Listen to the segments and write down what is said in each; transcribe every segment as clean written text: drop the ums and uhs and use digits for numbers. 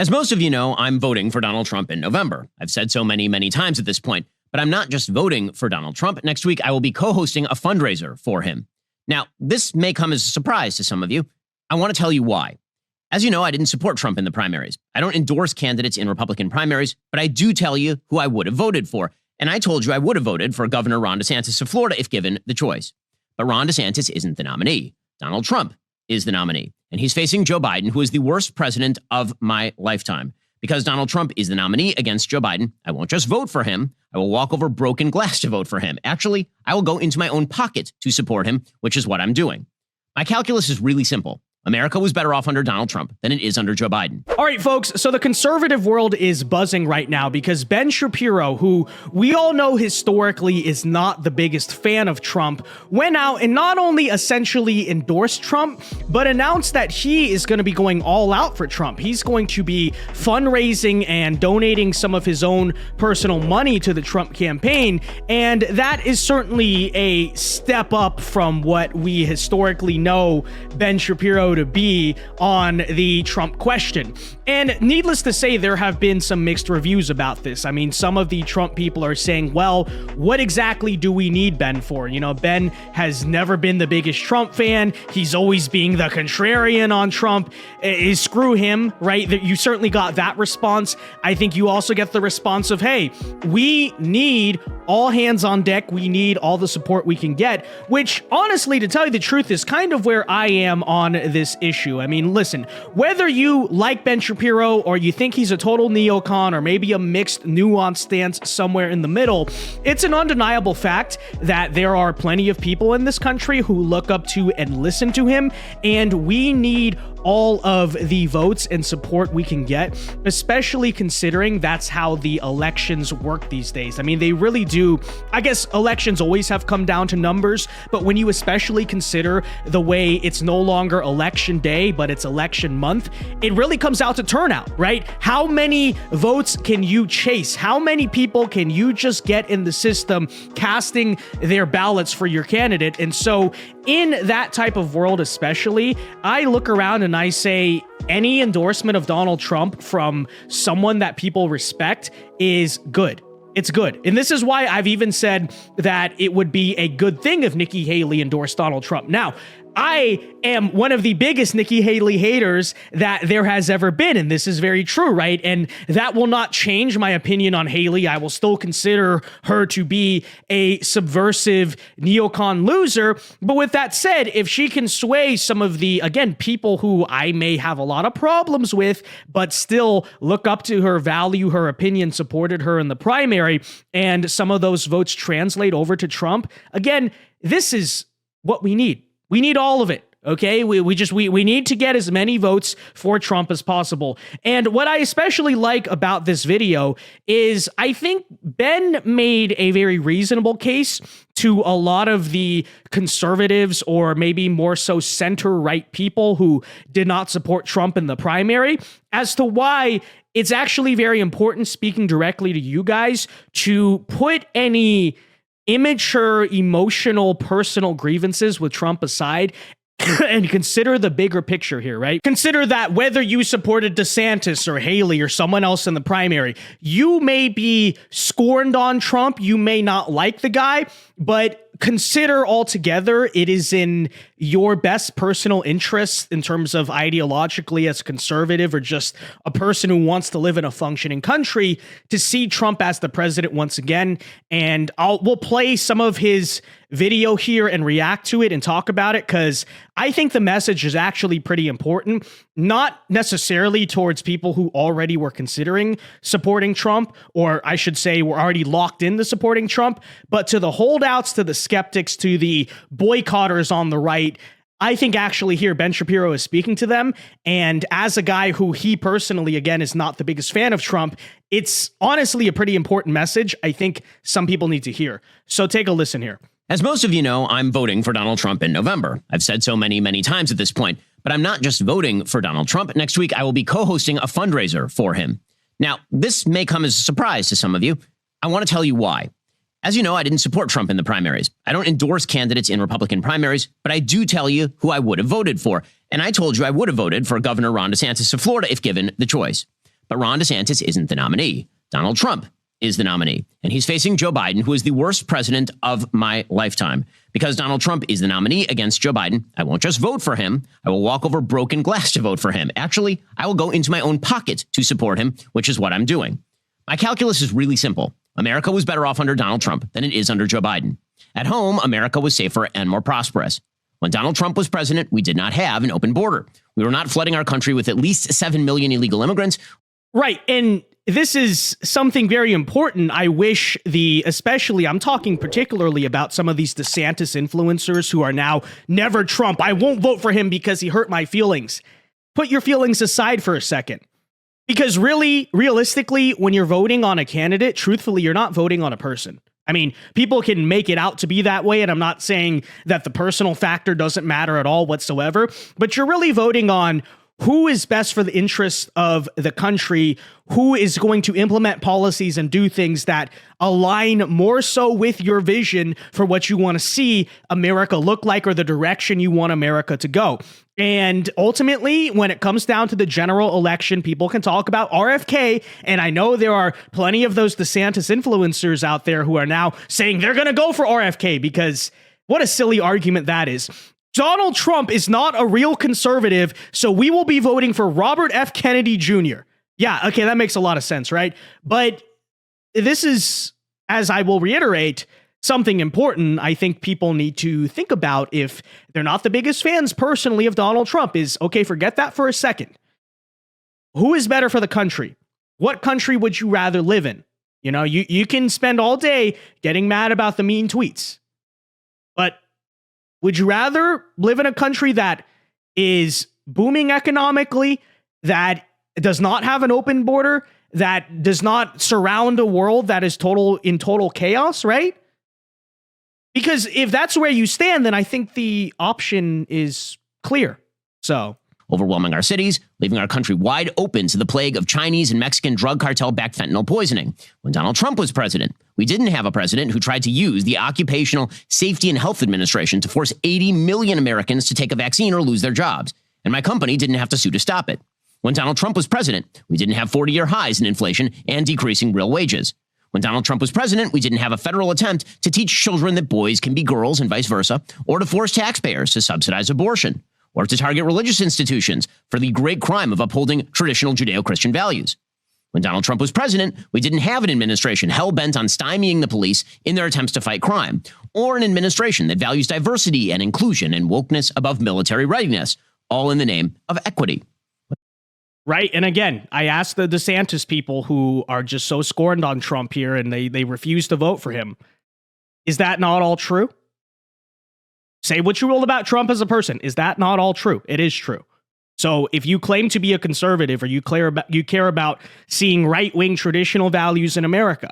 As most of you know, I'm voting for Donald Trump in November. I've said so many times at this point, but I'm not just voting for Donald Trump. Next week, I will be co-hosting a fundraiser for him. Now, this may come as a surprise to some of you. I want to tell you why. As you know, I didn't support Trump in the primaries. I don't endorse candidates in Republican primaries, but I do tell you who I would have voted for. And I told you I would have voted for Governor Ron DeSantis of Florida if given the choice. But Ron DeSantis isn't the nominee. Donald Trump is the nominee. And he's facing Joe Biden, who is the worst president of my lifetime. Because Donald Trump is the nominee against Joe Biden, I won't just vote for him. I will walk over broken glass to vote for him. Actually, I will go into my own pocket to support him, which is what I'm doing. My calculus is really simple. America was better off under Donald Trump than it is under Joe Biden. All right, folks, so the conservative world is buzzing right now because Ben Shapiro, who we all know historically is not the biggest fan of Trump, went out and not only essentially endorsed Trump, but announced that he is going to be going all out for Trump. He's going to be fundraising and donating some of his own personal money to the Trump campaign, and that is certainly a step up from what we historically know Ben Shapiro to be on the Trump question. And needless to say, there have been some mixed reviews about this. I mean, some of the Trump people are saying, well, what exactly do we need Ben for? You know, Ben has never been the biggest Trump fan. He's always being the contrarian on Trump. Screw him, right? You certainly got that response. I think you also get the response of, hey, we need all hands on deck. We need all the support we can get, which honestly, to tell you the truth, is kind of where I am on this issue. I mean, listen, whether you like Ben Shapiro or you think he's a total neocon or maybe a mixed, nuanced stance somewhere in the middle, it's an undeniable fact that there are plenty of people in this country who look up to and listen to him, and we need all of the votes and support we can get, especially considering that's how the elections work these days. I mean, they really do. I guess elections always have come down to numbers, but when you especially consider the way it's no longer election day, but it's election month, it really comes out to turnout, right? How many votes can you chase? How many people can you just get in the system casting their ballots for your candidate? And so in that type of world especially, I look around and I say any endorsement of Donald Trump from someone that people respect is good. It's good. And this is why I've even said that it would be a good thing if Nikki Haley endorsed Donald Trump. Now, I am one of the biggest Nikki Haley haters that there has ever been, and this is very true, right? And that will not change my opinion on Haley. I will still consider her to be a subversive neocon loser. But with that said, if she can sway some of the, again, people who I may have a lot of problems with, but still look up to her, value her opinion, supported her in the primary, and some of those votes translate over to Trump, again, this is what we need. We need all of it. Okay, we need to get as many votes for Trump as possible. And what I especially like about this video is I think Ben made a very reasonable case to a lot of the conservatives or maybe more so center-right people who did not support Trump in the primary as to why it's actually very important, speaking directly to you guys, to put any immature, emotional, personal grievances with Trump aside and consider the bigger picture here, right? Consider that whether you supported DeSantis or Haley or someone else in the primary, you may be scorned on Trump, you may not like the guy, but consider altogether it is in your best personal interests in terms of ideologically as a conservative or just a person who wants to live in a functioning country to see Trump as the president once again. And we'll play some of his video here and react to it and talk about it because I think the message is actually pretty important, not necessarily towards people who already were considering supporting Trump, or I should say were already locked into supporting Trump, but to the holdouts, to the skeptics, to the boycotters on the right. I think actually here Ben Shapiro is speaking to them. And as a guy who he personally, again, is not the biggest fan of Trump, it's honestly a pretty important message I think some people need to hear. So take a listen here. As most of you know, I'm voting for Donald Trump in November. I've said so many times at this point, but I'm not just voting for Donald Trump. Next week, I will be co-hosting a fundraiser for him. Now, this may come as a surprise to some of you. I want to tell you why. As you know, I didn't support Trump in the primaries. I don't endorse candidates in Republican primaries, but I do tell you who I would have voted for. And I told you I would have voted for Governor Ron DeSantis of Florida if given the choice. But Ron DeSantis isn't the nominee. Donald Trump is the nominee. And he's facing Joe Biden, who is the worst president of my lifetime. Because Donald Trump is the nominee against Joe Biden, I won't just vote for him. I will walk over broken glass to vote for him. Actually, I will go into my own pocket to support him, which is what I'm doing. My calculus is really simple. America was better off under Donald Trump than it is under Joe Biden. At home, America was safer and more prosperous. When Donald Trump was president, we did not have an open border. We were not flooding our country with at least 7 million illegal immigrants. Right. And this is something very important. I wish especially, I'm talking particularly about some of these DeSantis influencers who are now never Trump. I won't vote for him because he hurt my feelings. Put your feelings aside for a second. Because really, realistically, when you're voting on a candidate, truthfully, you're not voting on a person. I mean, people can make it out to be that way, and I'm not saying that the personal factor doesn't matter at all whatsoever, but you're really voting on who is best for the interests of the country, who is going to implement policies and do things that align more so with your vision for what you want to see America look like or the direction you want America to go. And ultimately, when it comes down to the general election, people can talk about RFK. And I know there are plenty of those DeSantis influencers out there who are now saying they're going to go for RFK, because what a silly argument that is. Donald Trump is not a real conservative, so we will be voting for Robert F. Kennedy Jr. Yeah, okay, that makes a lot of sense, right? But this is, as I will reiterate, something important I think people need to think about if they're not the biggest fans personally of Donald Trump is, okay, forget that for a second. Who is better for the country? What country would you rather live in? You know, you can spend all day getting mad about the mean tweets, but would you rather live in a country that is booming economically, that does not have an open border, that does not surround a world that is in total chaos, right? Because if that's where you stand, then I think the option is clear. So, overwhelming our cities, leaving our country wide open to the plague of Chinese and Mexican drug cartel-backed fentanyl poisoning. When Donald Trump was president, we didn't have a president who tried to use the Occupational Safety and Health Administration to force 80 million Americans to take a vaccine or lose their jobs. And my company didn't have to sue to stop it. When Donald Trump was president, we didn't have 40-year highs in inflation and decreasing real wages. When Donald Trump was president, we didn't have a federal attempt to teach children that boys can be girls and vice versa, or to force taxpayers to subsidize abortion, or to target religious institutions for the great crime of upholding traditional Judeo-Christian values. When Donald Trump was president, we didn't have an administration hell-bent on stymieing the police in their attempts to fight crime, or an administration that values diversity and inclusion and wokeness above military readiness, all in the name of equity. right. And again, I asked the DeSantis people who are just so scorned on Trump here and they refuse to vote for him. Is that not all true? Say what you will about Trump as a person. Is that not all true? It is true. So if you claim to be a conservative or you care about seeing right-wing traditional values in America,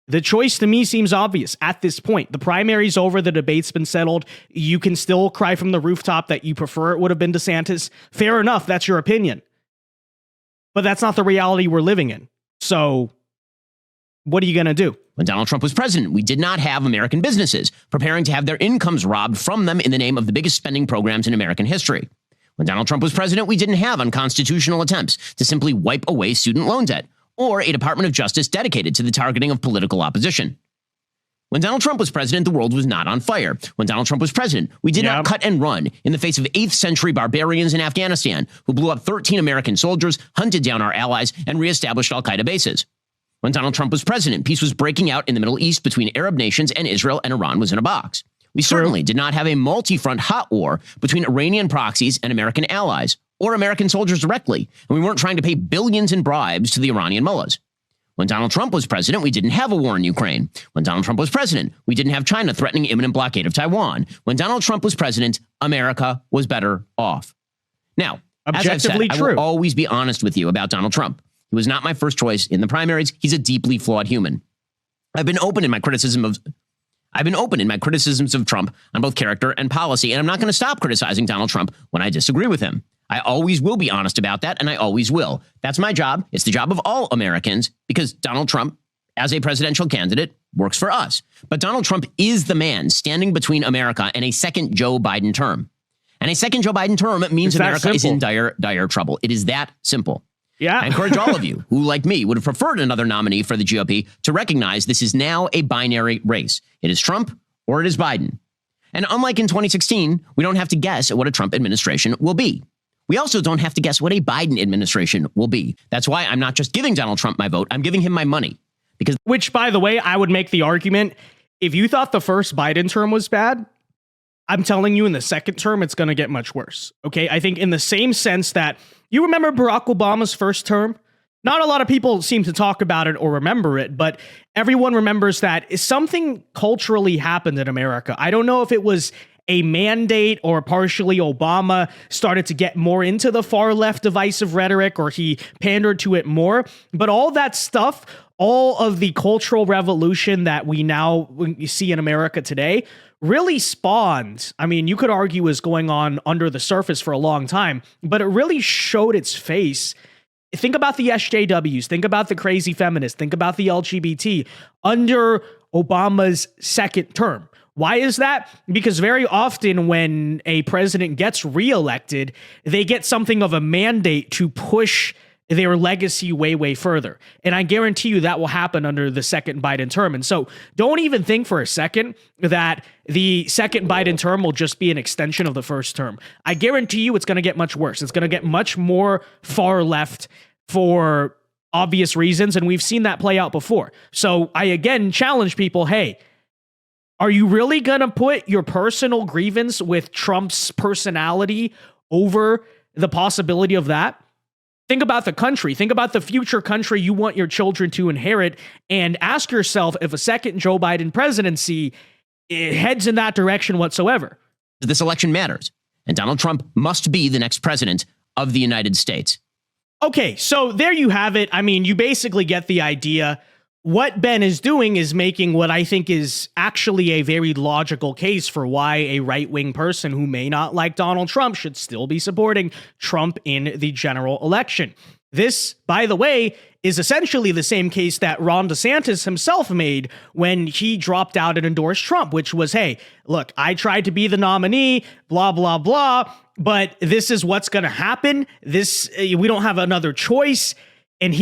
the choice to me seems obvious at this point. The primary's over. The debate's been settled. You can still cry from the rooftop that you prefer it would have been DeSantis. Fair enough. That's your opinion. But that's not the reality we're living in. So what are you going to do? When Donald Trump was president, we did not have American businesses preparing to have their incomes robbed from them in the name of the biggest spending programs in American history. When Donald Trump was president, we didn't have unconstitutional attempts to simply wipe away student loan debt or a Department of Justice dedicated to the targeting of political opposition. When Donald Trump was president, the world was not on fire. When Donald Trump was president, we did not cut and run in the face of 8th century barbarians in Afghanistan who blew up 13 American soldiers, hunted down our allies, and reestablished al-Qaeda bases. When Donald Trump was president, peace was breaking out in the Middle East between Arab nations, and Israel and Iran was in a box. We certainly did not have a multi-front hot war between Iranian proxies and American allies, or American soldiers directly, and we weren't trying to pay billions in bribes to the Iranian mullahs. When Donald Trump was president, we didn't have a war in Ukraine. When Donald Trump was president, we didn't have China threatening imminent blockade of Taiwan. When Donald Trump was president, America was better off. Now, as I've said, I will always be honest with you about Donald Trump. He was not my first choice in the primaries. He's a deeply flawed human. I've been open in my criticisms of Trump on both character and policy, and I'm not going to stop criticizing Donald Trump when I disagree with him. I always will be honest about that, and I always will. That's my job. It's the job of all Americans, because Donald Trump, as a presidential candidate, works for us. But Donald Trump is the man standing between America and a second Joe Biden term. And a second Joe Biden term means America is in dire trouble. It is that simple. Yeah. I encourage all of you who, like me, would have preferred another nominee for the GOP to recognize this is now a binary race. It is Trump or it is Biden. And unlike in 2016, we don't have to guess at what a Trump administration will be. We also don't have to guess what a Biden administration will be. That's why I'm not just giving Donald Trump my vote, I'm giving him my money. Which, by the way, I would make the argument, if you thought the first Biden term was bad, I'm telling you in the second term, it's going to get much worse. Okay, I think in the same sense that you remember Barack Obama's first term? Not a lot of people seem to talk about it or remember it, but everyone remembers that something culturally happened in America. I don't know if it was a mandate or partially Obama started to get more into the far left divisive rhetoric or he pandered to it more, but all that stuff, all of the cultural revolution that we now see in America today really spawned, I mean, you could argue is going on under the surface for a long time, but it really showed its face. Think about the SJWs, think about the crazy feminists, think about the LGBT under Obama's second term. Why is that? Because very often when a president gets reelected, they get something of a mandate to push their legacy way, way further. And I guarantee you that will happen under the second Biden term. And so don't even think for a second that the second Biden term will just be an extension of the first term. I guarantee you it's going to get much worse. It's going to get much more far left for obvious reasons. And we've seen that play out before. So I again challenge people, hey, are you really going to put your personal grievance with Trump's personality over the possibility of that? Think about the country. Think about the future country you want your children to inherit and ask yourself if a second Joe Biden presidency heads in that direction whatsoever. This election matters, and Donald Trump must be the next president of the United States. Okay, so there you have it. I mean, you basically get the idea. What Ben is doing is making what I think is actually a very logical case for why a right-wing person who may not like Donald Trump should still be supporting Trump in the general election. This, by the way, is essentially the same case that Ron DeSantis himself made when he dropped out and endorsed Trump, which was, hey, look, I tried to be the nominee, blah, blah, blah, but this is what's going to happen. We don't have another choice. And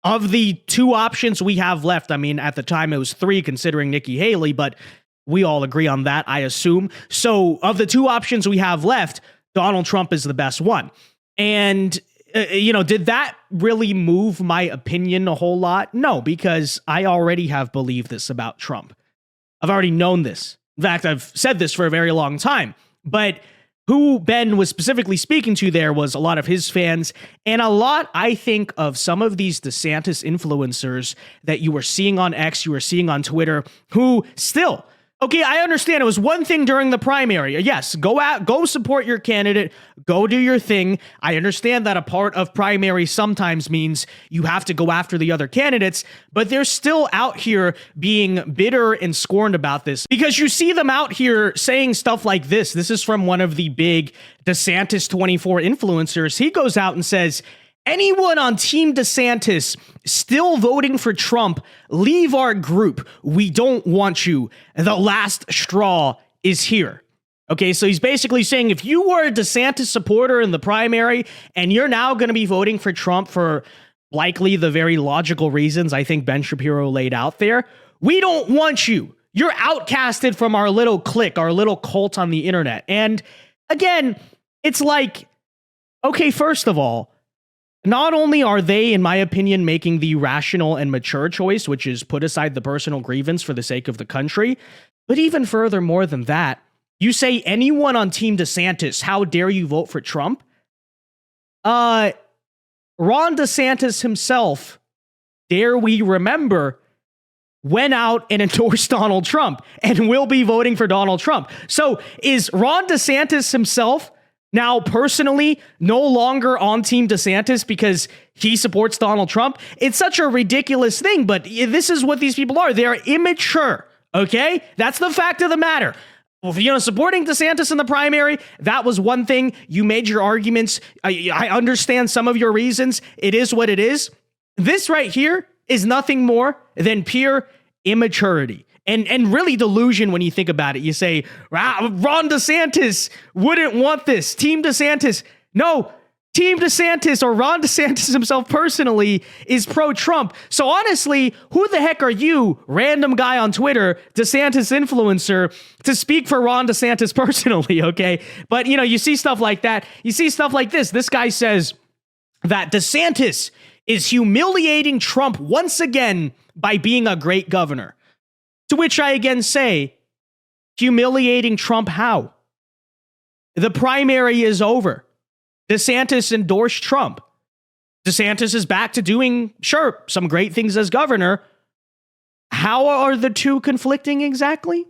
of the two options we have left, I mean, at the time it was three considering Nikki Haley, but we all agree on that, I assume. So of the two options we have left, Donald Trump is the best one. And, did that really move my opinion a whole lot? No, because I already have believed this about Trump. I've already known this. In fact, I've said this for a very long time. But who Ben was specifically speaking to there was a lot of his fans and a lot, I think, of some of these DeSantis influencers that you were seeing on X, you were seeing on Twitter, who still, okay, I understand it was one thing during the primary. Yes, go support your candidate, go do your thing. I understand that a part of primary sometimes means you have to go after the other candidates, but they're still out here being bitter and scorned about this because you see them out here saying stuff like this. This is from one of the big DeSantis 24 influencers. He goes out and says, anyone on Team DeSantis still voting for Trump, leave our group. We don't want you. The last straw is here. Okay, so he's basically saying if you were a DeSantis supporter in the primary and you're now going to be voting for Trump for likely the very logical reasons I think Ben Shapiro laid out there, we don't want you. You're outcasted from our little clique, our little cult on the internet. And again, it's like, okay, first of all, not only are they, in my opinion, making the rational and mature choice, which is put aside the personal grievance for the sake of the country, but even further more than that, you say anyone on Team DeSantis, how dare you vote for Trump? Ron DeSantis himself, dare we remember, went out and endorsed Donald Trump and will be voting for Donald Trump. So is Ron DeSantis himself now personally no longer on Team DeSantis because he supports Donald Trump? It's such a ridiculous thing, but this is what these people are. They're immature, okay? That's the fact of the matter. Supporting DeSantis in the primary, that was one thing. You made your arguments. I understand some of your reasons. It is what it is. This right here is nothing more than pure immaturity. And really delusion when you think about it. You say, Ron DeSantis wouldn't want this. Team DeSantis. No, Team DeSantis, or Ron DeSantis himself personally, is pro-Trump. So honestly, who the heck are you, random guy on Twitter, DeSantis influencer, to speak for Ron DeSantis personally, okay? But, you know, you see stuff like that. You see stuff like this. This guy says that DeSantis is humiliating Trump once again by being a great governor. To which I again say, humiliating Trump how? The primary is over. DeSantis endorsed Trump. DeSantis is back to doing, sure, some great things as governor. How are the two conflicting exactly?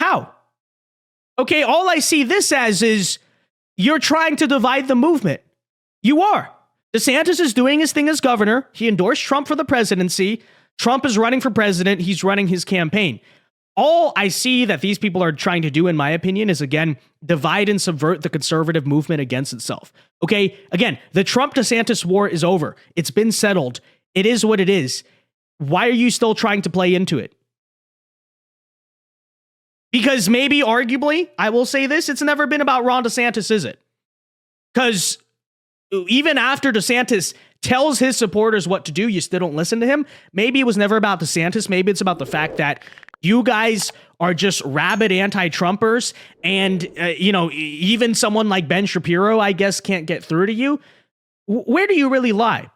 How? Okay, all I see this as is you're trying to divide the movement. You are. DeSantis is doing his thing as governor. He endorsed Trump for the presidency. Trump is running for president. He's running his campaign. All I see that these people are trying to do, in my opinion, is, again, divide and subvert the conservative movement against itself. Okay, again, the Trump-DeSantis war is over. It's been settled. It is what it is. Why are you still trying to play into it? Because maybe, arguably, I will say this, it's never been about Ron DeSantis, is it? Because even after DeSantis tells his supporters what to do, you still don't listen to him. Maybe it was never about DeSantis. Maybe it's about the fact that you guys are just rabid anti-Trumpers, and, even someone like Ben Shapiro, I guess, can't get through to you. Where do you really lie?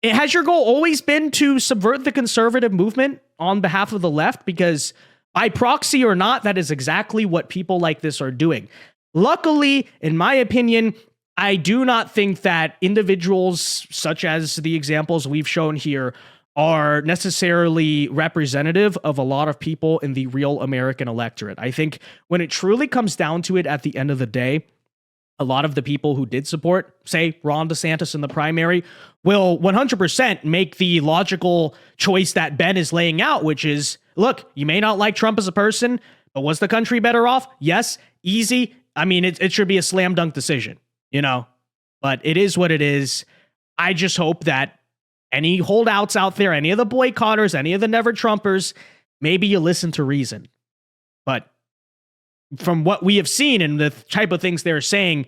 Has your goal always been to subvert the conservative movement on behalf of the left? Because by proxy or not, that is exactly what people like this are doing. Luckily, in my opinion, I do not think that individuals such as the examples we've shown here are necessarily representative of a lot of people in the real American electorate. I think when it truly comes down to it at the end of the day, a lot of the people who did support, say, Ron DeSantis in the primary will 100% make the logical choice that Ben is laying out, which is, look, you may not like Trump as a person, but was the country better off? Yes, easy. I mean, it should be a slam dunk decision, but it is what it is. I just hope that any holdouts out there, any of the boycotters, any of the never Trumpers, maybe you listen to reason. But from what we have seen and the type of things they're saying,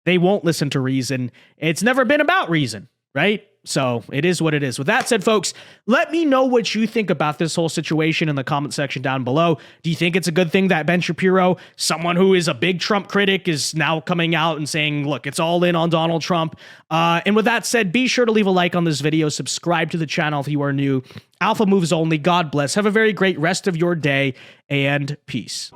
they won't listen to reason. It's never been about reason, right? So it is what it is. With that said, folks, let me know what you think about this whole situation in the comment section down below. Do you think it's a good thing that Ben Shapiro, someone who is a big Trump critic, is now coming out and saying, look, it's all in on Donald Trump? And with that said, be sure to leave a like on this video. Subscribe to the channel if you are new. Alpha moves only. God bless. Have a very great rest of your day, and peace.